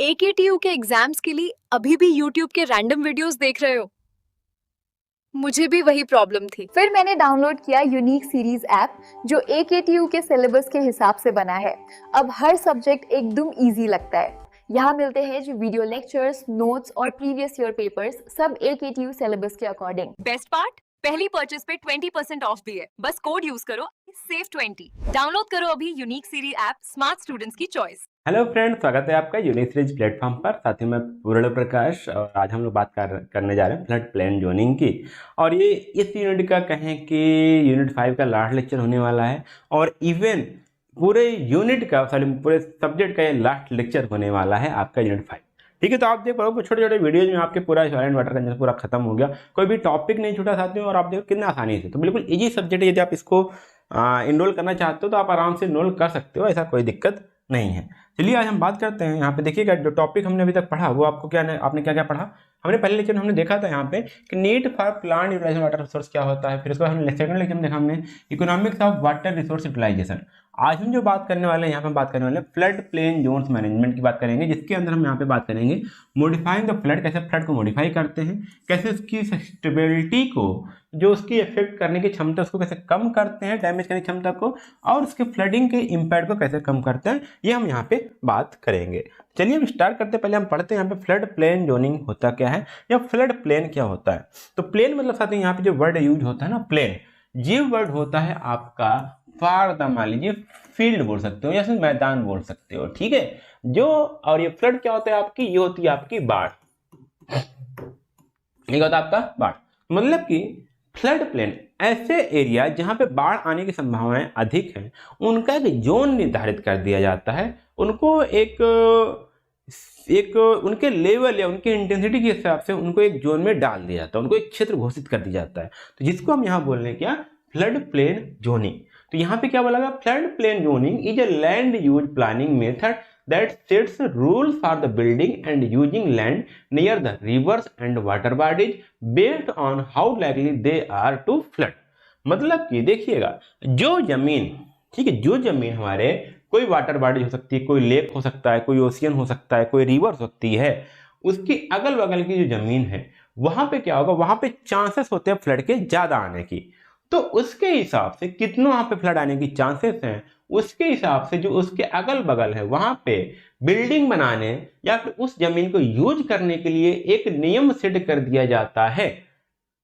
AKTU के exams के लिए अभी भी यूट्यूब के रैंडम वीडियोस देख रहे हो? मुझे भी वही प्रॉब्लम थी। फिर मैंने डाउनलोड किया यूनिक सीरीज ऐप जो एकेटीयू के सिलेबस के हिसाब से बना है। अब हर सब्जेक्ट एकदम इजी लगता है। यहाँ मिलते हैं जो वीडियो लेक्चर्स, नोट्स और प्रीवियस ईयर पेपर्स, सब एकेटीयू सिलेबस के अकॉर्डिंग। बेस्ट पार्ट, पहली परचेज पे 20% ऑफ भी है। बस कोड यूज करो, सेव 20। डाउनलोड करो अभी unique series app, smart students की चॉइस। हेलो फ्रेंड्स, स्वागत है आपका यूनिक सीरीज प्लेटफॉर्म पर। साथ ही मैं पूर्ण प्रकाश, और आज हम लोग बात करने जा रहे हैं फ्लड प्लेन जोनिंग की। और ये इस यूनिट का कहें कि यूनिट 5 का लास्ट लेक्चर होने वाला है, और इवन पूरे यूनिट का पूरे सब्जेक्ट का ये लास्ट लेक्चर होने वाला है आपका यूनिट 5। ठीक है, तो आप देख पाओगे छोटे छोटे वीडियोज में आपके पूरा सॉइल वाटर कंजन पूरा खत्म हो गया, कोई भी टॉपिक नहीं छूटा साथियों। और आप देखो कितना आसानी से, तो बिल्कुल इजी सब्जेक्ट है। यदि आप इसको इनरोल करना चाहते हो तो आप आराम से इनरोल कर सकते हो, ऐसा कोई दिक्कत नहीं है। चलिए आज हम बात करते हैं। यहाँ पे देखिएगा, जो टॉपिक हमने अभी तक पढ़ा वो आपको आपने क्या क्या पढ़ा। हमने पहले लेक्चर में हमने देखा था यहाँ पे कि need for plant utilisation water resource क्या होता है। फिर उसके बाद हमने सेकंड लेक्चर में देखा हमने economics of water resource utilisation. आज हम जो बात करने वाले हैं, यहाँ पे बात करने वाले हैं फ्लड प्लेन जोन्स मैनेजमेंट की बात करेंगे, जिसके अंदर हम यहाँ पे बात करेंगे मॉडिफाइंग द फ्लड, कैसे फ्लड को मॉडिफाई करते हैं, कैसे उसकी स्टेबिलिटी को, जो उसकी इफेक्ट करने की क्षमता उसको कैसे कम करते हैं, डैमेज करने की क्षमता को, और उसके फ्लडिंग के इम्पैक्ट को कैसे कम करते हैं, ये हम यहाँ पे बात करेंगे। चलिए हम स्टार्ट करते हैं। पहले हम पढ़ते हैं यहाँ पे फ्लड प्लेन जोनिंग होता क्या है या फ्लड प्लेन क्या होता है। तो प्लेन मतलब साथ ही यहाँ पे जो वर्ड यूज होता है ना, प्लेन, ये वर्ड होता है आपका फार, मान लीजिए फील्ड बोल सकते हो या फिर मैदान बोल सकते हो। ठीक है, जो और ये फ्लड क्या होता है आपकी, ये होती है आपकी बाढ़। ये होता है आपका बाढ़, मतलब कि फ्लड प्लेन ऐसे एरिया जहां पे बाढ़ आने की संभावनाएं अधिक हैं, उनका एक जोन निर्धारित कर दिया जाता है। उनको एक उनके लेवल या उनके इंटेंसिटी के हिसाब से उनको एक जोन में डाल दिया जाता है, उनको एक क्षेत्र घोषित कर दिया जाता है। तो जिसको हम यहाँ बोल रहे हैं क्या, फ्लड प्लेन जोनिंग। तो यहाँ पे क्या बोला गया, flood plain zoning is a land use planning method that sets rules for the building and using land near the rivers and water bodies based on how likely they are to flood। मतलब कि देखिएगा, जो जमीन, ठीक है, जो जमीन हमारे कोई वाटर बॉडी हो सकती है, कोई लेक हो सकता है, कोई ओशियन हो सकता है, कोई रिवर हो सकती है, उसकी अगल बगल की जो जमीन है वहां पे क्या होगा, वहां पे चांसेस होते हैं फ्लड के ज्यादा आने की। तो उसके हिसाब से कितना वहां पे फ्लड आने की चांसेस हैं, उसके हिसाब से जो उसके अगल बगल है वहां पे बिल्डिंग बनाने या फिर उस जमीन को यूज करने के लिए एक नियम सेट कर दिया जाता है।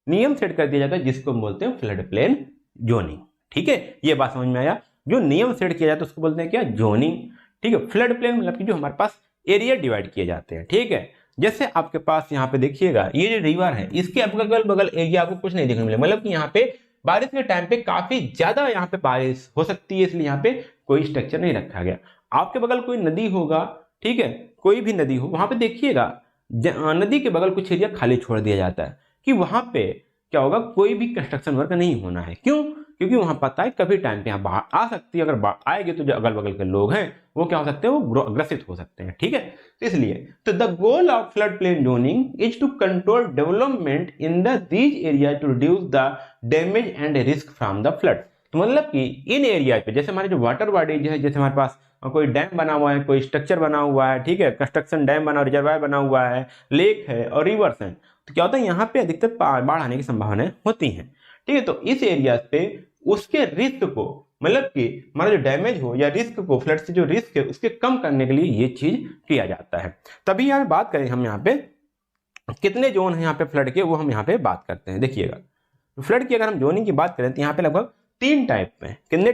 नियम सेट कर दिया जाता है जिसको बोलते हैं फ्लड प्लेन जोनिंग। ठीक है, ये बात समझ में आया। जो नियम सेट किया जाता है उसको बोलते हैं क्या, जोनिंग। ठीक है, फ्लड प्लेन मतलब कि जो हमारे पास एरिया डिवाइड किए जाते हैं। ठीक है, जैसे आपके पास यहाँ पे देखिएगा, ये जो रिवर है इसके अगल बगल एरिया आपको कुछ नहीं देखने मिले, मतलब कि यहाँ पे बारिश के टाइम पे काफी ज्यादा यहाँ पे बारिश हो सकती है, इसलिए यहाँ पे कोई स्ट्रक्चर नहीं रखा गया। आपके बगल कोई नदी होगा, ठीक है, कोई भी नदी हो, वहां पे देखिएगा नदी के बगल कुछ एरिया खाली छोड़ दिया जाता है कि वहां पे क्या होगा, कोई भी कंस्ट्रक्शन वर्क नहीं होना है। क्यों? क्योंकि वहां पता है कभी टाइम पे यहाँ बाढ़ आ सकती है। अगर बाढ़ आएगी तो जो अगल बगल के लोग हैं वो क्या हो सकते हैं, वो ग्रसित हो सकते हैं। ठीक है, तो इसलिए तो the goal of flood plain zoning is to control development in these area to reduce the damage and risk from the flood. तो मतलब कि इन एरिया पे, जैसे हमारे जो वाटर बॉडीज है, जैसे हमारे पास कोई डैम बना हुआ है, कोई स्ट्रक्चर बना हुआ है, ठीक है, कंस्ट्रक्शन डैम बना, रिजर्वायर बना हुआ है, लेक है और रिवर्स है, तो क्या होता है यहाँ पे अधिकतर बाढ़ आने की संभावनाएं होती हैं। ठीक है, तो इस एरिया पे उसके रिस्क को, मतलब कि हमारा जो डैमेज हो या रिस्क को, फ्लड से जो रिस्क है उसके कम करने के लिए ये चीज किया जाता है। तभी यहाँ बात करें हम यहाँ पे कितने जोन है यहाँ पे फ्लड के, वो हम यहाँ पे बात करते हैं। देखिएगा, फ्लड की अगर हम जोनिंग की बात करें तो यहाँ पे लगभग 3 टाइप में, कितने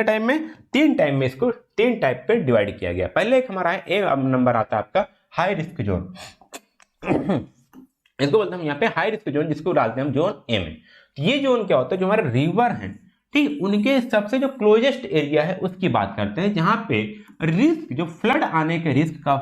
टाइप में, 3 टाइप में इसको 3 टाइप पे डिवाइड किया गया। पहले एक हमारा है, ए नंबर आता है आपका हाई रिस्क जोन। इसको बोलते हैं हम यहाँ पे हाई रिस्क जोन, जिसको डालते हैं हम जोन ए में। ये जोन क्या होता है, जो हमारे रिवर हैं, ठीक, उनके सबसे जो क्लोजेस्ट एरिया है उसकी बात करते हैं, जहां पे रिस्क, जो फ्लड आने के रिस्क का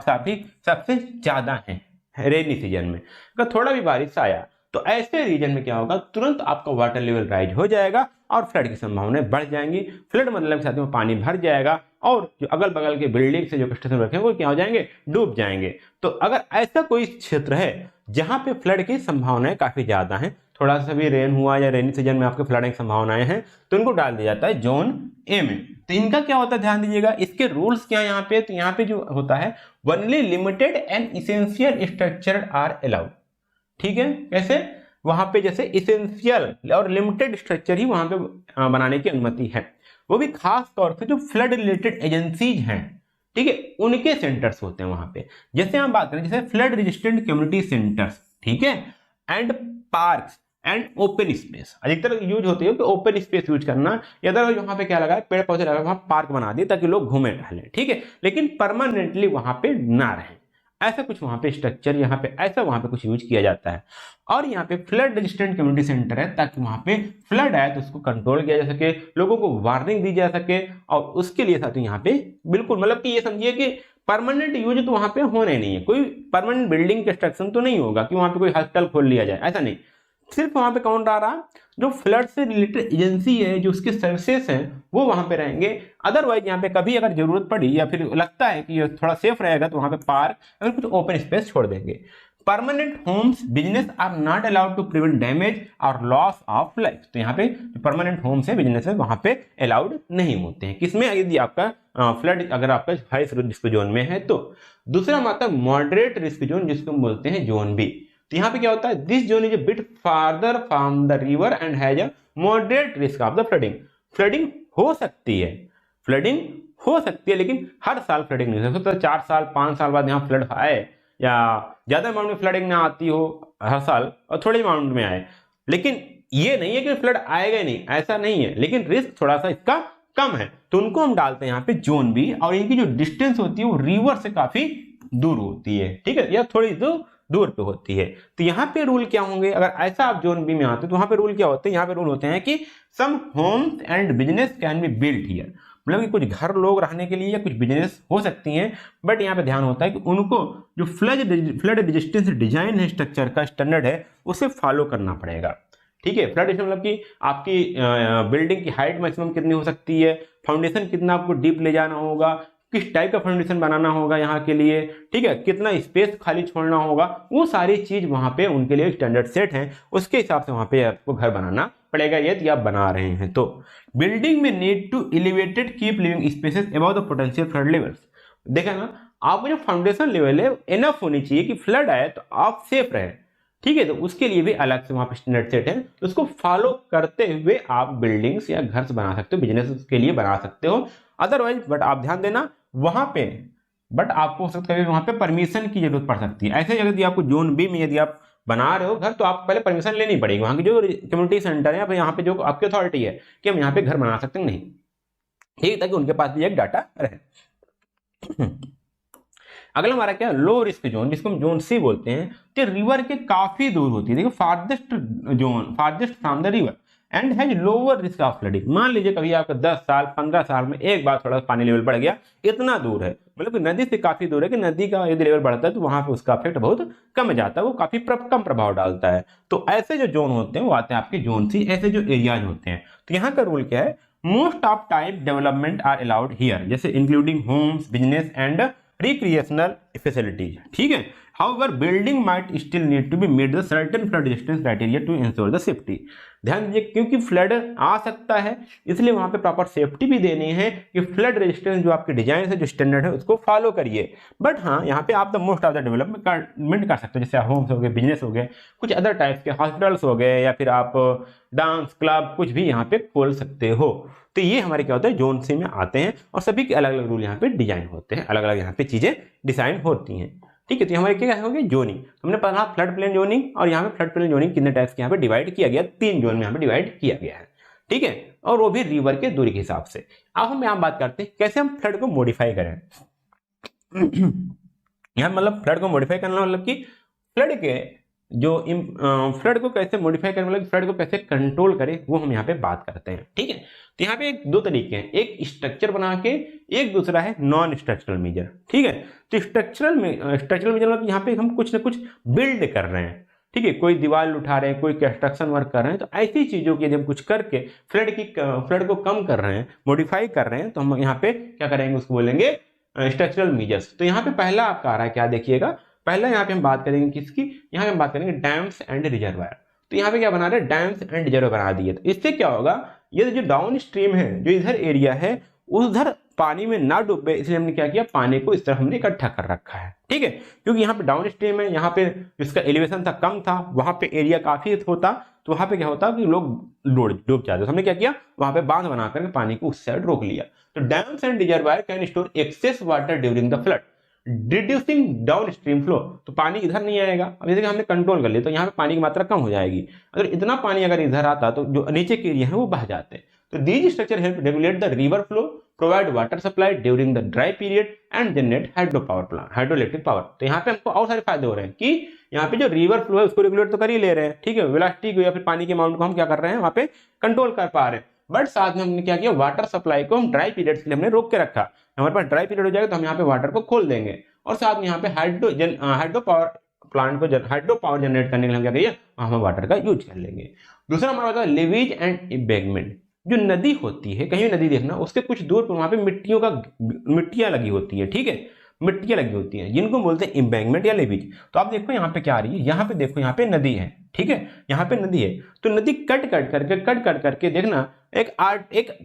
सबसे ज्यादा है रेनी सीजन में। अगर थोड़ा भी बारिश आया तो ऐसे रीजन में क्या होगा, तुरंत आपका वाटर लेवल राइज हो जाएगा और फ्लड की संभावनाएं बढ़ जाएंगी। फ्लड मतलब के साथ में पानी भर जाएगा और जो अगल बगल के बिल्डिंग से जो कंस्ट्रक्शन रखे वो क्या हो जाएंगे, डूब जाएंगे। तो अगर ऐसा कोई क्षेत्र है जहां पे फ्लड की संभावनाएं काफी ज्यादा हैं, थोड़ा सा भी रेन हुआ या रेनी सीजन में आपके फ्लडिंग संभावनाएं हैं तो इनको डाल दिया जाता है जोन ए में। तो इनका क्या होता है ध्यान दीजिएगा, इसके रूल्स क्या है यहाँ पे, तो यहाँ पे जो होता है only limited and essential structure are allowed. ठीक है, कैसे, वहां पे जैसे इसेंशियल और लिमिटेड स्ट्रक्चर ही वहां पे बनाने की अनुमति है, वो भी खास तौर से जो फ्लड रिलेटेड एजेंसीज हैं, ठीक है, उनके सेंटर्स होते हैं वहां पे। जैसे हम बात करें जैसे फ्लड रेजिस्टेंट कम्युनिटी सेंटर्स, ठीक है, and parks and open space, अधिकतर यूज होती है कि ओपन स्पेस यूज करना, या अदरवाइज वहां पे क्या लगा है, पेड़ पौधे लगा, वहां पार्क बना दिए ताकि लोग घूमे टहलें, ठीक है, लेकिन परमानेंटली वहां पे ना रहे, ऐसा कुछ वहां पे स्ट्रक्चर यहाँ पे ऐसा वहां पे कुछ यूज किया जाता है। और यहाँ पे फ्लड रेजिस्टेंट कम्युनिटी सेंटर है ताकि वहां पे फ्लड आए तो उसको कंट्रोल किया जा सके, लोगों को वार्निंग दी जा सके, और उसके लिए साथ यहाँ पे बिल्कुल मतलब कि ये समझिए कि परमानेंट यूज तो वहां पे होने नहीं है, कोई परमानेंट बिल्डिंग कंस्ट्रक्शन तो नहीं होगा कि वहां पे कोई हॉस्पिटल खोल लिया जाए, ऐसा नहीं, सिर्फ वहां पे कौन रहा, जो फ्लड से रिलेटेड एजेंसी है, जो उसके सर्विसेज हैं वो वहां पे रहेंगे। अदरवाइज यहाँ पे कभी अगर जरूरत पड़ी या फिर लगता है कि ये थोड़ा सेफ रहेगा तो वहां पे पार्क और कुछ ओपन स्पेस छोड़ देंगे। Permanent homes business are not allowed to prevent damage और लॉस ऑफ लाइफ, तो यहाँ पे परमानेंट होम्स है, बिजनेस है, वहां पे अलाउड नहीं होते हैं, किसमें, यदि आपका फ्लड अगर आपका हाई रिस्क जोन में है तो। दूसरा आता है मॉडरेट रिस्क जोन, जिसको हम बोलते हैं जोन बी। तो यहाँ पे क्या होता है, this zone is a bit farther from the river and has a moderate risk of the flooding. Flooding हो सकती है, फ्लडिंग हो सकती है, लेकिन हर साल फ्लडिंग नहीं हो सकता, 4 साल 5 साल बाद यहाँ फ्लड आए या ज्यादा अमाउंट में फ्लडिंग ना आती हो हर साल और थोड़े अमाउंट में आए, लेकिन ये नहीं है कि फ्लड आएगा ही नहीं, ऐसा नहीं है, लेकिन रिस्क थोड़ा सा इसका कम है, तो उनको हम डालते हैं यहाँ पे जोन बी, और इनकी जो डिस्टेंस होती है वो रिवर से काफी दूर होती है, ठीक है, या थोड़ी दूर पे होती है। तो यहाँ पे रूल क्या होंगे, अगर ऐसा आप जोन बी में आते हैं तो वहां पे रूल क्या होते हैं, यहाँ पे रूल होते हैं कि some homes and business can be built here, मतलब कि कुछ घर लोग रहने के लिए या कुछ बिजनेस हो सकती हैं, बट यहाँ पे ध्यान होता है कि उनको जो फ्लड रेजिस्टेंस डिजाइन है, स्ट्रक्चर का स्टैंडर्ड है, उसे फॉलो करना पड़ेगा, ठीक है। फ्लड रेजिस्टेंस मतलब कि आपकी बिल्डिंग की हाइट मैक्सिमम कितनी हो सकती है, फाउंडेशन कितना आपको डीप ले जाना होगा, किस टाइप का फाउंडेशन बनाना होगा यहाँ के लिए, ठीक है, कितना स्पेस खाली छोड़ना होगा, वो सारी चीज वहां पे उनके लिए स्टैंडर्ड सेट हैं, उसके हिसाब से वहां पे आपको घर बनाना पड़ेगा यदि आप बना रहे हैं तो। बिल्डिंग में need to elevated keep living spaces above the potential flood levels. देखा ना, आपको जो फाउंडेशन लेवल है इनफ होनी चाहिए कि फ्लड आए तो आप सेफ रहे, ठीक है, तो उसके लिए भी अलग से वहां पे स्टैंडर्ड सेट है, तो उसको फॉलो करते हुए आप बिल्डिंग्स या घर बना सकते हो, बिजनेस के लिए बना सकते हो। अदरवाइज बट आप ध्यान देना वहां पे, बट आपको हो सकता है वहां पे परमिशन की जरूरत पड़ सकती है। ऐसे यदि आपको जोन बी में यदि आप बना रहे हो घर तो आपको पहले परमिशन लेनी पड़ेगी, वहां की जो कम्युनिटी सेंटर है, यहाँ पे जो आपकी अथॉरिटी है कि हम यहाँ पे घर बना सकते हैं नहीं, ठीक, ताकि उनके पास भी एक डाटा रहे। अगला हमारा क्या, लो रिस्क जोन, जिसको हम जोन सी बोलते हैं, तो रिवर के काफी दूर होती है, देखो farthest zone, farthest from the river and has lower risk of flooding. मान लीजिए कभी आपका 10 साल 15 साल में एक बार थोड़ा पानी लेवल बढ़ गया, इतना दूर है, मतलब कि नदी से काफी दूर है कि नदी का यदि लेवल बढ़ता है तो वहां पे उसका इफेक्ट बहुत कम जाता है, वो काफी कम प्रभाव डालता है। तो ऐसे जो जोन होते हैं वो आते हैं आपके जोन सी, ऐसे जो एरियाज होते हैं। तो यहाँ का रूल क्या है, most of type development are allowed here, जैसे including homes, business and recreational facilities, ठीक है। However, building might still need to be meet the certain flood resistance criteria to ensure the safety। ध्यान दीजिए क्योंकि flood आ सकता है, इसलिए वहां पे प्रॉपर सेफ्टी भी देनी है कि फ्लड रेजिस्टेंस जो आपके डिजाइन है, जो स्टैंडर्ड है, उसको फॉलो करिए। बट हाँ, यहाँ पे आप the most of the development कर सकते हो, जैसे होम्स हो गए, बिजनेस हो गए, कुछ अदर टाइप्स के हॉस्पिटल्स हो गए, या फिर आप डांस क्लब कुछ भी यहाँ पे खोल सकते हो। तो ये हमारे क्या होता है, जोन सी में आते हैं, और सभी के अलग अलग रूल यहाँ पे डिजाइन होते हैं, अलग अलग यहाँ पे चीजें डिजाइन होती हैं, ठीक है। तो हमारे क्या हो गया, जोनिंग, हमने पढ़ा फ्लड प्लेन जोनिंग, और यहाँ पे फ्लड प्लेन जोनिंग कितने टाइप्स के यहाँ पे डिवाइड किया गया, 3 जोन में यहाँ पे डिवाइड किया गया है, ठीक है, और वो भी रिवर के दूरी के हिसाब से। अब हम यहाँ बात करते हैं कैसे हम फ्लड को मॉडिफाई करें। यहाँ मतलब फ्लड को मॉडिफाई करना मतलब कि फ्लड के जो फ्लड को कैसे मॉडिफाई करें, मतलब फ्लड को कैसे कंट्रोल करें, वो हम यहाँ पे बात करते हैं, ठीक है। तो यहाँ पे 2 तरीके हैं, एक स्ट्रक्चर बना के, एक दूसरा है नॉन स्ट्रक्चरल मेजर, ठीक है। तो स्ट्रक्चरल मेजर मतलब यहाँ पे हम कुछ ना कुछ बिल्ड कर रहे हैं, ठीक है, कोई दीवार उठा रहे हैं, कोई कंस्ट्रक्शन वर्क कर रहे हैं, तो ऐसी चीजों की यदि हम कुछ करके फ्लड को कम कर रहे हैं, मॉडिफाई कर रहे हैं, तो हम यहाँ पे क्या करेंगे, उसको बोलेंगे स्ट्रक्चरल मेजर्स। तो यहाँ पे पहला आपका आ रहा है, क्या देखिएगा, पहला यहाँ पे हम बात करेंगे किसकी, यहाँ पे हम बात करेंगे डैम्स एंड रिजर्वायर। तो यहाँ पे क्या बना रहे हैं, डैम्स एंड रिजर्व बना दिए। तो इससे क्या होगा, ये जो डाउन स्ट्रीम है, जो इधर एरिया है उधर पानी में ना डूबे, इसलिए हमने क्या किया, पानी को इस तरह हमने इकट्ठा कर रखा है। ठीक है, क्योंकि यहाँ पे डाउन स्ट्रीम है, यहाँ पे जिसका एलिवेशन था कम था, वहां पे एरिया काफी होता, तो वहां पे क्या होता कि लोग डूब जाते। तो हमने क्या किया, वहां पे बांध बना करके पानी को उस साइड रोक लिया। तो dams and reservoir can store excess water during the flood reducing down stream flow. तो पानी इधर नहीं आएगा, अब जैसे कि हमने कंट्रोल कर लिया तो यहाँ पे पानी की मात्रा कम हो जाएगी। अगर इतना पानी अगर इधर आता तो जो नीचे के एरिया है वो बह जाते। तो these structure help regulate the river flow, provide water supply during the dry period and generate hydroelectric power. तो यहाँ पे हमको और सारे फायदे हो रहे हैं कि यहाँ पे जो रिवर फ्लो है उसको रेगुलेट तो कर ही ले रहे हैं, ठीक है, वेलोसिटी को या फिर पानी के अमाउंट को हम क्या कर रहे हैं, वहाँ पे कंट्रोल कर पा रहे हैं। बट साथ में हमने क्या किया, वाटर सप्लाई को हम ड्राई पीरियड के लिए हमने रोक के रखा। हमारे पास ड्राई पीरियड हो जाएगा तो हम यहाँ पे वाटर को खोल देंगे, और साथ में यहाँ पे हाइड्रो पावर जनरेट करने के लिए हम क्या करिए, हम वाटर का यूज कर लेंगे। दूसरा हमारा होता है लिवेज एंड एम्बैंकमेंट। जो नदी होती है, कहीं भी नदी देखना, उसके कुछ दूर पर वहां पे मिट्टियां लगी होती है, ठीक है, मिट्टियां लगी होती हैं, जिनको बोलते हैं एम्बैंकमेंट या लिवेज। तो आप देखो यहाँ पे क्या आ रही है, यहाँ पे देखो, यहाँ पे नदी है, ठीक है, यहाँ पे नदी है, तो नदी कट कट करके देखना, एक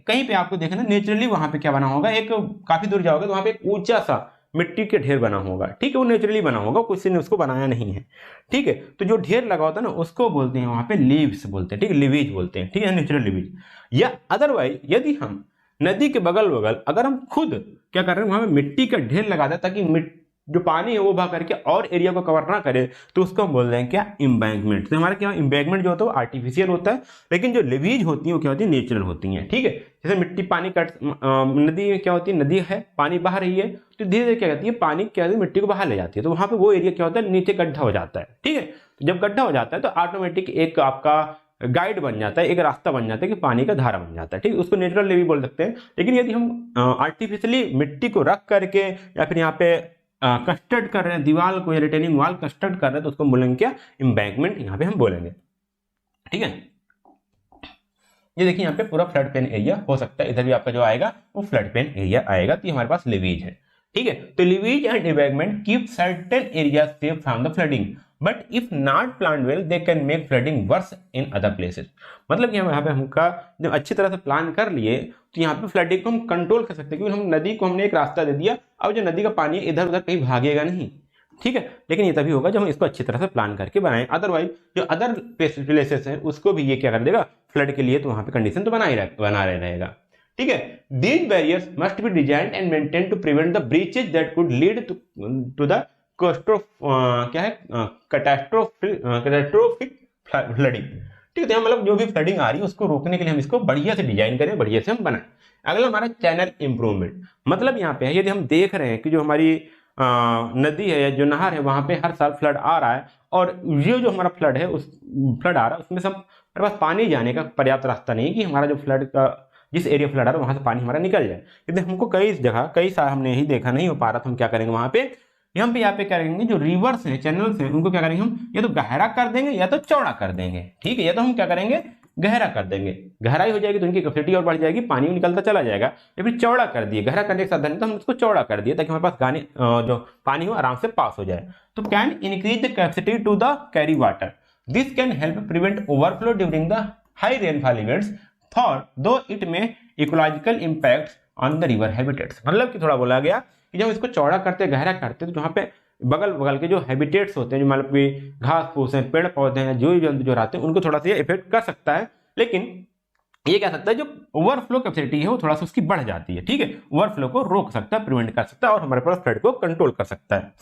कहीं पे आपको देखना नेचुरली वहां पे क्या बना होगा, एक काफी दूर जाओगे तो वहां पे एक ऊंचा सा मिट्टी के ढेर बना होगा, ठीक है, वो नेचुरली बना होगा, किसी ने उसको बनाया नहीं है, ठीक है। तो जो ढेर लगा होता है ना, उसको बोलते हैं वहां पे लीव्स बोलते हैं, ठीक है, लिवेज बोलते हैं, ठीक है, नेचुरल लिवेज। या अदरवाइज यदि हम नदी के बगल अगर हम खुद क्या कर रहे हैं, वहां पे मिट्टी का ढेर लगा दें ताकि जो पानी है वो बहा करके और एरिया को कवर ना करे, तो उसको हम बोल रहे हैं क्या, एम्बैंकमेंट। तो हमारा क्या, एम्बैंकमेंट जो होता है वो आर्टिफिशियल होता है, लेकिन जो लिवेज होती है वो क्या होती है, नेचुरल होती है, ठीक है। जैसे मिट्टी पानी नदी में क्या होती है, नदी है, पानी बहा रही है, तो धीरे धीरे क्या करती है, पानी क्या होती है, मिट्टी को बहा ले जाती है, तो वहां पे वो एरिया क्या होता है, नीचे गड्ढा हो जाता है, ठीक है। तो जब गड्ढा हो जाता है तो ऑटोमेटिक एक आपका गाइड बन जाता है, एक रास्ता बन जाता है कि पानी का धारा बन जाता है, ठीक है, उसको नेचुरल लेवी बोल सकते हैं। लेकिन यदि हम आर्टिफिशियली मिट्टी को रख करके या फिर यहाँ पे कंस्ट्रक्ट कर रहे हैं दीवार को, या रिटेनिंग वॉल कंस्ट्रक्ट कर रहे हैं, तो उसको बोलेंगे क्या, एम्बैंकमेंट, यहाँ पे हम बोलेंगे, ठीक है। ये देखिए यहाँ पे पूरा फ्लड प्लेन एरिया हो सकता है, इधर भी आपका जो आएगा वो फ्लड प्लेन एरिया आएगा, तो हमारे पास लिवेज है, ठीक है। तो levees and embankment keep certain area safe from the flooding, but if not plan well they can make flooding worse in other places. मतलब कि हम यहाँ पे हमका जब अच्छी तरह से प्लान कर लिए तो यहाँ पे फ्लडिंग को हम कंट्रोल कर सकते हैं, क्योंकि हम नदी को हमने एक रास्ता दे दिया, अब जो नदी का पानी इधर उधर कहीं भागेगा नहीं, ठीक है। लेकिन ये तभी होगा जब हम इसको अच्छी तरह से प्लान करके बनाएं, अदरवाइज जो अदर प्लेसेस हैं उसको भी ये क्या कर देगा, फ्लड के लिए तो वहां पे कंडीशन तो बना रहेगा, ठीक है। These barriers must be designed and maintain to prevent the breaches that could lead to the catastrophic flooding, ठीक है। मतलब जो भी फ्लडिंग आ रही है उसको रोकने के लिए हम इसको बढ़िया से डिजाइन करें, बढ़िया से हम बनाएं। अगला हमारा चैनल इंप्रूवमेंट, मतलब यहाँ पे है यदि हम देख रहे हैं कि जो हमारी नदी है या जो नहर है वहां पे हर साल फ्लड आ रहा है, और ये जो हमारा फ्लड है उस फ्लड आ रहा है उसमें से हमारे पास पानी जाने का पर्याप्त रास्ता नहीं कि हमारा जो फ्लड का जिस एरिया फ्लड आ रहा है वहां से पानी हमारा निकल जाए। यदि हमको कई साल हमने यही देखा नहीं हो पा रहा, तो हम क्या करेंगे, वहां पे यहाँ पे क्या करेंगे, जो रिवर्स है, चैनल्स हैं, उनको क्या करेंगे, हम या तो गहरा कर देंगे या तो चौड़ा कर देंगे, ठीक है। या तो हम क्या करेंगे, गहरा कर देंगे, गहराई हो जाएगी तो उनकी कैपेसिटी और बढ़ जाएगी, पानी निकलता चला जाएगा। या फिर चौड़ा कर दिए, गहरा करने के साधन तो हम उसको चौड़ा कर दिए ताकि हमारे पास जो पानी हो आराम से पास हो जाए। तो can increase the capacity to the carry water, this can help prevent overflow during the high rainfall events for though it may ecological impact on the river habitats. मतलब कि थोड़ा बोला गया कि जब इसको चौड़ा करते, गहरा करते, तो जहाँ पे बगल के जो हैबिटेट्स होते हैं, जो मतलब कि घास फूस हैं, पेड़ पौधे हैं, जो जंतु जो रहते हैं, उनको थोड़ा सा ये इफेक्ट कर सकता है। लेकिन ये क्या सकता है, जो ओवरफ्लो कैपेसिटी है वो थोड़ा सा उसकी बढ़ जाती है, ठीक है, ओवरफ्लो को रोक सकता है, प्रिवेंट कर सकता है, और हमारे पास फ्लड को कंट्रोल कर सकता है।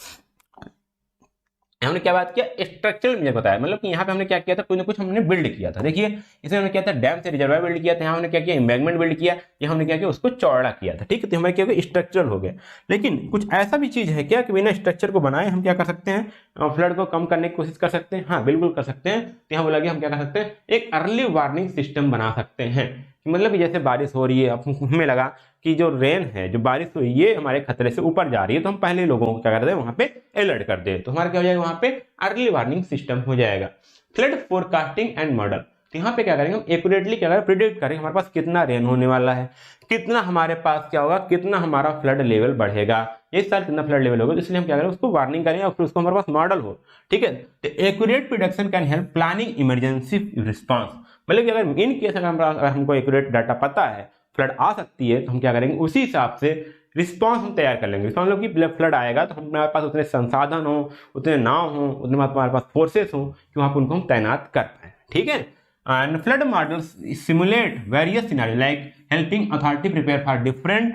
हमने क्या बात किया, स्ट्रक्चरल मेजर बताया, मतलब कि यहाँ पे हमने क्या किया था, कुछ ना कुछ हमने बिल्ड किया था। देखिए इसमें हमने क्या था, डैम से रिजर्वायर बिल्ड किया था, यहाँ हमने क्या किया, एम्बैंकमेंट बिल्ड किया, यहाँ हमने क्या किया, उसको चौड़ा किया था, ठीक है। तो हमारे क्या हो गया, स्ट्रक्चरल हो गया। लेकिन कुछ ऐसा भी चीज है क्या कि बिना स्ट्रक्चर को बनाए हम क्या कर सकते हैं, फ्लड को कम करने की कोशिश कर सकते हैं? हाँ बिल्कुल कर सकते हैं। तो यहाँ बोला गया हम क्या कर सकते हैं, एक अर्ली वार्निंग सिस्टम बना सकते हैं। मतलब कि जैसे बारिश हो रही है, हमें लगा कि जो रेन है, जो बारिश हुई, ये हमारे खतरे से ऊपर जा रही है, तो हम पहले लोगों को क्या कर दें, वहां पे अलर्ट कर दे, तो हमारा क्या हो जाएगा, वहां पे अर्ली वार्निंग सिस्टम हो जाएगा। फ्लड फोरकास्टिंग एंड मॉडल, तो यहाँ पे क्या करेंगे हम एक्यूरेटली क्या करें, प्रिडिक्ट करेंगे हमारे पास कितना रेन होने वाला है, कितना हमारे पास क्या होगा, कितना हमारा फ्लड लेवल बढ़ेगा, इस साल कितना फ्लड लेवल होगा। तो इसलिए हम क्या करें, उसको वार्निंग करें और फिर उसको हमारे पास मॉडल हो। ठीक है, तो accurate prediction can help planning emergency response, मतलब कि अगर इन केस अगर हमको एक्यूरेट डाटा पता है फ्लड आ सकती है, तो हम क्या करेंगे उसी हिसाब से रिस्पॉन्स हम तैयार कर लेंगे। मान लो कि फ्लड आएगा तो हमारे पास उतने संसाधन हो, उतने नाव हो, उतने हमारे पास फोर्सेस हो कि वहाँ पर उनको हम तैनात कर पाए। ठीक है, and flood models simulate various scenario like helping authority prepare for different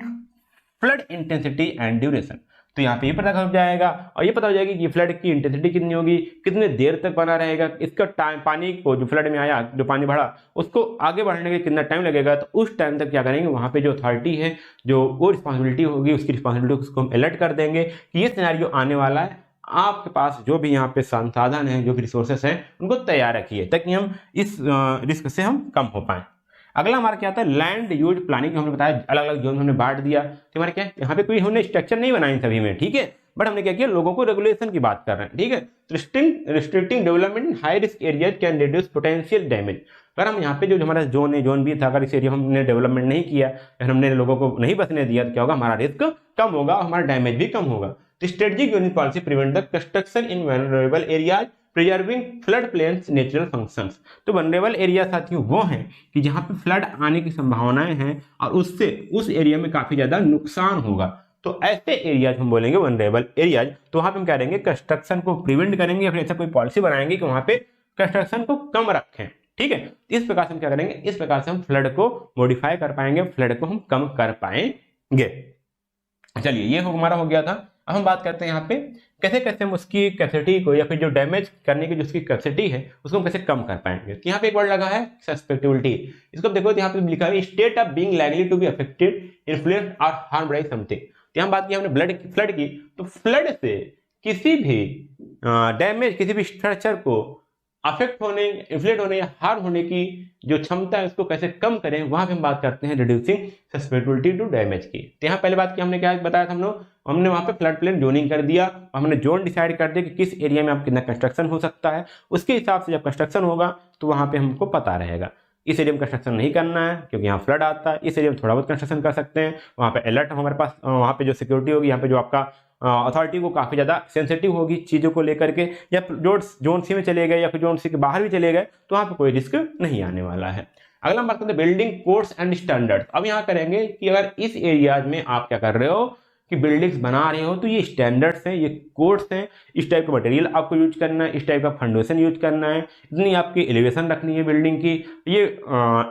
flood intensity and duration. तो यहाँ पे ये पता हो जाएगा और ये पता हो जाएगी कि फ्लड की इंटेंसिटी कितनी होगी, कितने देर तक बना रहेगा, इसका टाइम, पानी को जो फ्लड में आया, जो पानी बढ़ा उसको आगे बढ़ने के कितना टाइम लगेगा। तो उस टाइम तक क्या करेंगे, वहाँ पे जो अथॉरिटी है, जो वो रिस्पॉन्सिबिलिटी होगी, उसकी रिस्पॉन्सिबिलिटी उसको हम अलर्ट कर देंगे कि ये सिनेरियो आने वाला है, आपके पास जो भी यहाँ पे संसाधन है, जो भी रिसोर्सेस हैं, उनको तैयार रखिए ताकि हम इस रिस्क से हम कम हो पाएं। अगला हमारा क्या आता है, लैंड यूज प्लानिंग। हमने बताया अलग अलग जोन हमने बांट दिया, तो हमारे क्या यहाँ पे कोई हमने स्ट्रक्चर नहीं बनाई सभी में, ठीक है, बट हमने क्या किया, लोगों को रेगुलेशन की बात कर रहे हैं। ठीक है, restricting development in high risk areas can reduce potential damage. अगर हम यहाँ पे जो हमारा जोन भी था, अगर इस एरिया हमने डेवलपमेंट नहीं किया, अगर हमने लोगों को नहीं बसने दिया, तो क्या होगा, हमारा रिस्क कम होगा और हमारा डैमेज भी कम होगा। Strategic zoning policy prevent the construction in vulnerable areas preserving flood plains natural functions. तो वल्नरेबल एरिया साथियों वो हैं कि जहां पे फ्लड आने की संभावनाएं हैं और उससे उस एरिया में काफी ज्यादा नुकसान होगा। तो ऐसे एरियाज हम बोलेंगे वल्नरेबल एरियाज। तो वहां पे हम क्या करेंगे, कंस्ट्रक्शन को प्रिवेंट करेंगे या फिर ऐसा कोई पॉलिसी बनाएंगे कि वहां पे कंस्ट्रक्शन को कम रखें। ठीक है, इस प्रकार से हम क्या करेंगे, इस प्रकार से हम फ्लड को मॉडिफाई कर पाएंगे, फ्लड को हम कम कर पाएंगे। चलिए, ये हमारा हो गया था। अब हम बात करते हैं यहाँ पे कैसे कैसे हम उसकी कैपेसिटी को या फिर जो डैमेज करने की जो उसकी कैपेसिटी है उसको हम कैसे कम कर पाएंगे। तो यहाँ पे एक वर्ड लगा है सस्पेक्टिबिलिटी। इसको देखो, यहाँ पे लिखा है state of being likely to be affected, influenced और हार्म्ड बाय समथिंग। तो यहाँ बात की हमने फ्लड की, तो फ्लड से किसी भी डैमेज, किसी भी स्ट्रक्चर को अफेक्ट होने, इन्फ्लेट होने या हार्म होने की जो क्षमता है उसको कैसे कम करें, वहां पे हम बात करते हैं रिड्यूसिंग सस्पेक्टिबिलिटी टू डैमेज की। तो यहाँ पहले बात की हमने क्या बताया था, हमने वहां पे फ्लड प्लेन जोनिंग कर दिया, हमने जोन डिसाइड कर दिया कि किस एरिया में आप कितना कंस्ट्रक्शन हो सकता है। उसके हिसाब से जब कंस्ट्रक्शन होगा तो वहां पे हमको पता रहेगा इस एरिया में कंस्ट्रक्शन नहीं करना है क्योंकि यहाँ फ्लड आता है, इस एरिया में थोड़ा बहुत कंस्ट्रक्शन कर सकते हैं, वहाँ पे अलर्ट हमारे पास, वहाँ पे जो सिक्योरिटी होगी, यहाँ पे जो आपका अथॉरिटी को काफ़ी ज़्यादा सेंसिटिव होगी चीज़ों को लेकर के, या जोन सी में चले गए या फिर जोन सी के बाहर भी चले गए तो वहाँ पे कोई रिस्क नहीं आने वाला है। अगला हम बात करते हैं बिल्डिंग कोड्स एंड स्टैंडर्ड्स। अब यहाँ करेंगे कि अगर इस एरियाज में आप क्या कर रहे हो कि बिल्डिंग्स बना रहे हो, तो ये स्टैंडर्ड्स हैं, ये कोड्स हैं, इस टाइप का मटेरियल आपको यूज करना है, इस टाइप का फाउंडेशन यूज करना है, इतनी आपकी एलिवेशन रखनी है बिल्डिंग की, ये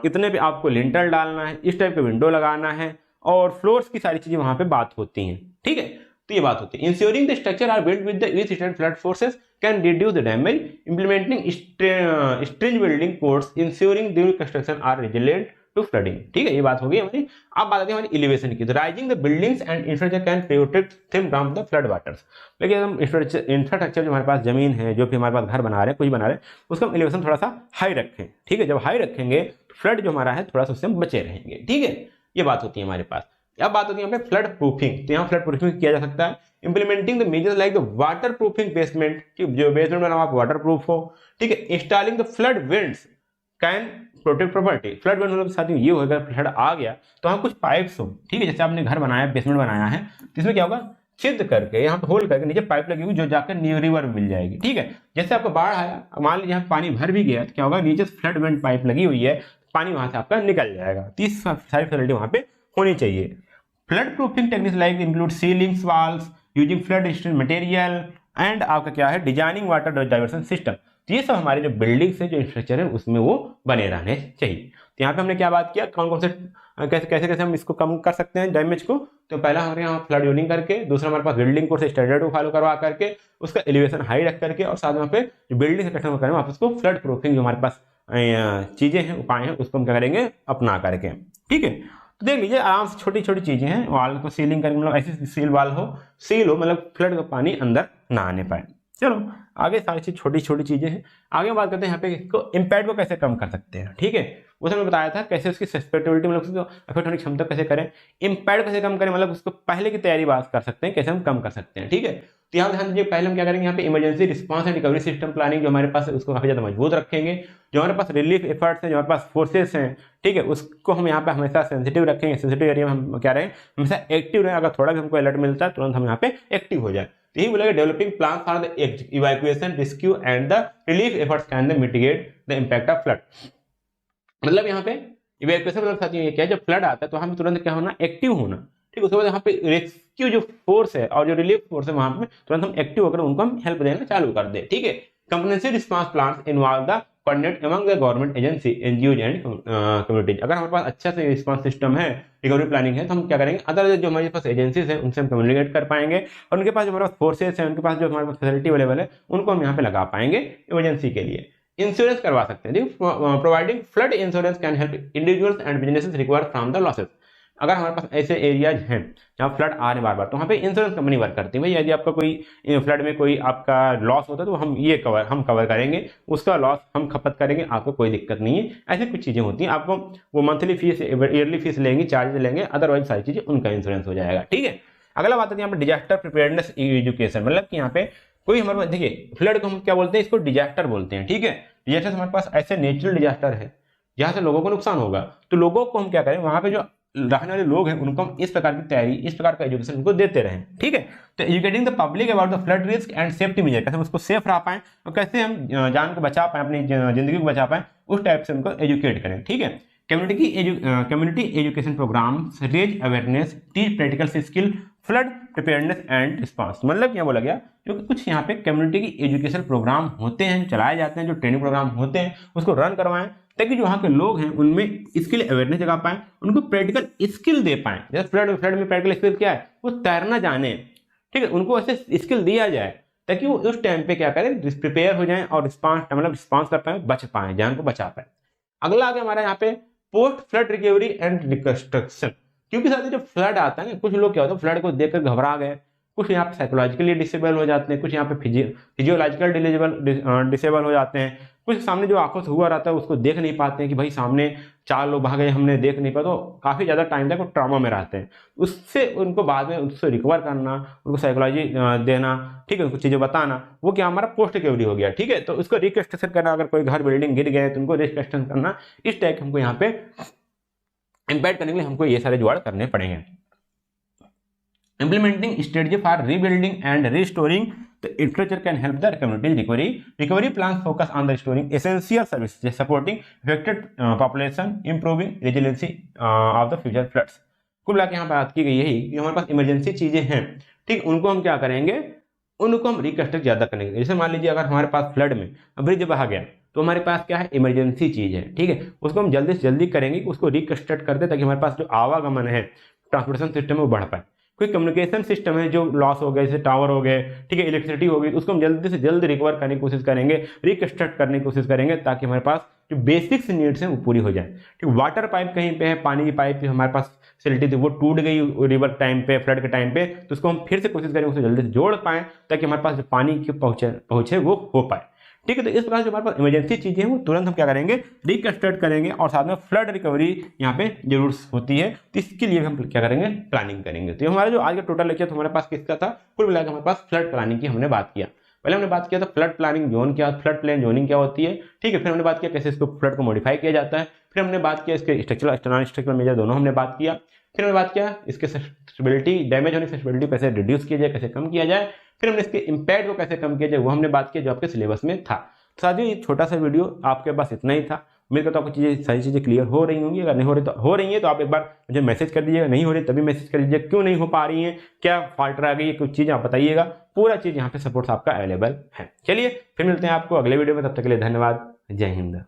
इतने पे आपको लिंटर डालना है, इस टाइप का विंडो लगाना है और फ्लोर्स की सारी चीजें वहां पे बात होती हैं। ठीक है, तो ये बात होती है। Ensuring the structure are built with the each stand flood forces can reduce the damage, implementing stringent building codes ensuring during construction are resilient to flooding. ठीक है, ये बात होगी हमारी। अब बात आती है हमारी एलिवेशन की। तो rising the buildings and infrastructure can protect them from the flood waters. लेकिन हम इंफ्रास्ट्रक्चर जो हमारे पास जमीन है, जो भी हमारे पास घर बना रहे हैं, कुछ बना रहे हैं, उसका हम एलिवेशन थोड़ा सा हाई रखें। ठीक है, जब हाई रखेंगे तो फ्लड जो हमारा है थोड़ा सा उससे हम बचे रहेंगे। ठीक है, ये बात होती है हमारे पास। अब बात होती है यहाँ पे फ्लड प्रूफिंग। तो यहाँ फ्लड प्रूफिंग किया जा सकता है implementing the measures like the water proofing basement, कि जो बेसमेंट बनाओ आप वाटर प्रूफ हो। ठीक है, installing the flood winds can protect property. Flood wind मतलब साथ में ये होगा, फ्लड आ गया तो हम कुछ पाइप्स हो, ठीक है, जैसे आपने घर बनाया, बेसमेंट बनाया है, तो इसमें क्या होगा, छिद्र करके यहाँ पे होल करके नीचे पाइप लगी हुई जो जाकर रिवर में मिल जाएगी। ठीक है, जैसे आपका बाढ़ आया, मान लीजिए यहाँ पानी भर भी गया, तो क्या होगा, नीचे फ्लड विंड पाइप लगी हुई है, पानी वहां से आपका निकल जाएगा। तो इस सारी फैसिलिटी वहां पे होनी चाहिए। Flood proofing techniques like include ceilings, walls, using flood resistant material and आपका क्या है, डिजाइनिंग वाटर डाइवर्सन सिस्टम। तो ये सब हमारे जो बिल्डिंग्स है, जो इंफ्रास्ट्रक्चर है, उसमें वो बने रहने चाहिए। तो यहाँ पे हमने क्या बात किया, कौन कौन से कैसे हम इसको कम कर सकते हैं डैमेज को। तो पहला हमारे यहाँ फ्लड जोनिंग करके, दूसरा हमारे पास बिल्डिंग कोड से स्टैंडर्ड को फॉलो करवा करके, उसका एलिवेशन हाई रख करके, और साथ में वहाँ पे जो बिल्डिंग से कस्टमर करें, उसको फ्लड प्रूफिंग जो हमारे पास चीजें हैं, उपाय हैं, उसको हम क्या करेंगे, अपना करके। ठीक है, तो देख लीजिए आराम से छोटी छोटी चीजें हैं। वॉल को सीलिंग करके, मतलब ऐसी सील वाल हो, सील हो, मतलब फ्लड का पानी अंदर ना आने पाए। चलो आगे सारी चीज छोटी छोटी चीजें हैं, आगे बात करते हैं यहाँ पे इसको इम्पैक्ट को कैसे कम कर सकते हैं। ठीक है, उसे मैंने बताया था कैसे उसकी सस्पेक्टेबिलिटी मतलब उसको अफेक्ट होने की क्षमता कैसे करें, इम्पैक्ट कैसे कम करें, मतलब उसको पहले की तैयारी बात कर सकते हैं कैसे हम कम कर सकते हैं। ठीक है, तो यहाँ ध्यान दीजिए पहले हम क्या करेंगे, यहाँ पे emergency response and recovery system planning जो हमारे पास है उसको काफी ज्यादा मजबूत रखेंगे। जो हमारे पास रिलीफ एफर्ट्स हैं, जो हमारे पास फोर्सेस हैं, ठीक है, उसको हम यहाँ पे हमेशा सेंसिटिव रखेंगे। सेंसिटिव एरिया में हम क्या रहें, हमेशा एक्टिव रहें, अगर थोड़ा भी हमको अलर्ट मिलता है तुरंत हम यहाँ पे एक्टिव हो जाए। तो यही बोलेगा developing plan for the evacuation rescue and the relief efforts can the mitigate the impact of flood. मतलब यहाँ पे इवैक्यूएशन मतलब साथ ये क्या है, जब फ्लड आता है तो हमें तुरंत क्या होना, एक्टिव होना। ठीक है, उसके बाद यहाँ पे रेस्क्यू जो फोर्स है और जो रिलीफ फोर्स है वहां पे तुरंत हम एक्टिव होकर उनको हम हेल्प देना चालू कर दे। ठीक है, comprehensive response plans involve the coordinate among the government agency NGO and communities. अगर हमारे पास अच्छा से रिस्पांस सिस्टम है, रिकवरी प्लानिंग है, तो हम क्या करेंगे, अदर जो हमारे पास एजेंसीज है उनसे हम कम्युनिकेट कर पाएंगे और उनके पास जो हमारे पास फोर्सेस है, उनके पास जो हमारे पास फैसिलिटी अवेलेबल है उनको हम यहाँ पे लगा पाएंगे इमरजेंसी के लिए। इंश्योरेंस करवा सकते हैं, providing flood insurance can help individuals and businesses recover from the losses. अगर हमारे पास ऐसे एरियाज हैं जहाँ फ्लड आ रहे बार बार, तो वहाँ पे इंश्योरेंस कंपनी वर्क करती है। भाई यदि आपका कोई फ्लड में कोई आपका लॉस होता है तो हम कवर करेंगे, उसका लॉस हम खपत करेंगे, आपको कोई दिक्कत नहीं है। ऐसी कुछ चीज़ें होती हैं, आपको वो मंथली फीस ईयरली फीस लेंगी, चार्ज लेंगे, अदरवाइज सारी चीज़ें उनका इंश्योरेंस हो जाएगा। ठीक है, अगला बात है यहाँ पे डिजास्टर प्रिपेयर्डनेस एजुकेशन। मतलब कि यहाँ पे कोई हमारे पास देखिए फ्लड को हम क्या बोलते हैं, इसको डिजास्टर बोलते हैं। ठीक है, डिजास्टर हमारे पास ऐसे नेचुरल डिजास्टर है जहाँ से लोगों को नुकसान होगा, तो लोगों को हम क्या करें, वहाँ पे जो रहने वाले लोग हैं उनको हम इस प्रकार की तैयारी, इस प्रकार का एजुकेशन उनको देते रहें। ठीक है, तो educating the public about the flood risk and safety major, कैसे हम उसको सेफ रह पाएं और कैसे हम जान को बचा पाएं, अपनी जिंदगी को बचा पाएं, उस टाइप से उनको एजुकेट करें। ठीक है, community education programs raise awareness, teach practical skill, flood preparedness and response. मतलब क्या बोला गया, जो कुछ यहाँ पे कम्युनिटी की एजुकेशन प्रोग्राम होते हैं, चलाए जाते हैं, जो ट्रेनिंग प्रोग्राम होते हैं उसको रन करवाएं ताकि जो वहाँ के लोग हैं उनमें इसके लिए अवेयरनेस जगा पाएं, उनको प्रैक्टिकल स्किल दे पाएं। जैसे फ्लड में प्रैक्टिकल स्किल क्या है, वो तैरना जाने। ठीक है, उनको ऐसे स्किल दिया जाए ताकि वो उस टाइम पे क्या करें, प्रिपेयर हो जाएं और रिस्पांस कर पाए, बच पाए, जान को बचा पाए। अगला आगे हमारा यहाँ पे post flood recovery and reconstruction. क्योंकि साथ ही जब फ्लड आता है ना, कुछ लोग क्या होता है फ्लड को देखकर घबरा गए, कुछ यहाँ पे साइकोलॉजिकली डिसेबल हो जाते हैं, कुछ यहाँ पे फिजियोलॉजिकल डिसेबल हो जाते हैं, कुछ सामने जो आंखों से हुआ रहता है उसको देख नहीं पाते हैं कि भाई सामने 4 लोग भागे, हमने देख नहीं पाया, तो काफ़ी ज़्यादा टाइम तक वो ट्रॉमा में रहते हैं। उससे उनको बाद में उससे रिकवर करना, उनको साइकोलॉजी देना, ठीक है, कुछ चीज़ें बताना, वो क्या हमारा पोस्ट रिकवरी हो गया। ठीक है, तो उसको रिकंस्ट्रक्शन करना, अगर कोई घर बिल्डिंग गिर गए तो उनको रिकंस्ट्रक्शन करना, इस टाइप हमको यहाँ पे इम्पैक्ट करने के लिए हमको ये सारे जुगाड़ करने पड़ेंगे। Implementing strategy for rebuilding and restoring the infrastructure can help the community recovery. Recovery plans focus on the restoring essential services, supporting affected population, improving resiliency of the future floods. कुल मिला के यहाँ बात की गई यही कि हमारे पास इमरजेंसी चीजें हैं, ठीक, उनको हम क्या करेंगे, उनको हम रिकंस्ट्रक्ट ज्यादा करेंगे। जैसे मान लीजिए अगर हमारे पास फ्लड में ब्रिज बहा गया तो हमारे पास क्या है, इमरजेंसी चीज है। ठीक है, उसको हम जल्दी से जल्दी करेंगे, उसको रिकंस्ट्रक्ट कर दे ताकि हमारे पास जो आवागमन है, ट्रांसपोर्टेशन सिस्टम है वो बढ़ पाए। कोई कम्युनिकेशन सिस्टम है जो लॉस हो गए, जैसे टावर हो गए, ठीक है, इलेक्ट्रिसिटी हो गई, उसको हम जल्दी से जल्द रिकवर करने की कोशिश करेंगे, रिकंस्ट्रक्ट करने की कोशिश करेंगे ताकि हमारे पास जो बेसिक्स नीड्स हैं वो पूरी हो जाए। ठीक, वाटर पाइप कहीं पे है, पानी की पाइप हमारे पास फैसिलिटी थी वो टूट गई रिवर टाइम पे, फ्लड के टाइम पे, तो उसको हम फिर से कोशिश करेंगे उसे जल्दी से जोड़ पाएं ताकि हमारे पास जो पानी की पहुंचे वो हो पाए। ठीक है, तो इस प्रकार जो हमारे पास इमरजेंसी चीजें हैं वो तुरंत हम क्या करेंगे, रिकंस्ट्रक्ट करेंगे, और साथ में फ्लड रिकवरी यहाँ पे जरूर होती है, तो इसके लिए हम क्या करेंगे, प्लानिंग करेंगे। तो हमारा जो आज का टोटल लेक्चर हमारे पास किसका था, कुल मिलाकर हमारे पास फ्लड प्लानिंग की हमने बात किया। पहले हमने बात किया था फ्लड प्लानिंग जोन क्या, फ्लड प्लेन जोनिंग क्या होती है। ठीक है, फिर हमने बात किया कैसे इसको फ्लड को मॉडिफाई किया जाता है, फिर हमने बात किया इसके स्ट्रक्चरल मेजर दोनों हमने बात किया, फिर हमने बात किया इसके सस्टेनेबिलिटी, डैमेज होने की सस्टेनेबिलिटी कैसे रिड्यूस किया जाए, कैसे कम किया जाए, फिर हमने इसके इम्पैक्ट को कैसे कम किया जाए वो हमने बात किया जो आपके सिलेबस में था। साथियों ये छोटा सा वीडियो आपके पास इतना ही था, उम्मीद करता हूँ आपको चीज़ें सारी चीज़ें क्लियर हो रही होंगी। अगर नहीं हो रही है तो आप एक बार मुझे मैसेज कर दीजिएगा, नहीं हो रही तभी मैसेज कर दीजिएगा, क्यों नहीं हो पा रही है, क्या फॉल्ट रह गई है, कुछ चीज़ आप बताइएगा, पूरा चीज़ यहाँ पे सपोर्ट आपका अवेलेबल है। चलिए फिर मिलते हैं आपको अगले वीडियो में, तब तक के लिए धन्यवाद, जय हिंद।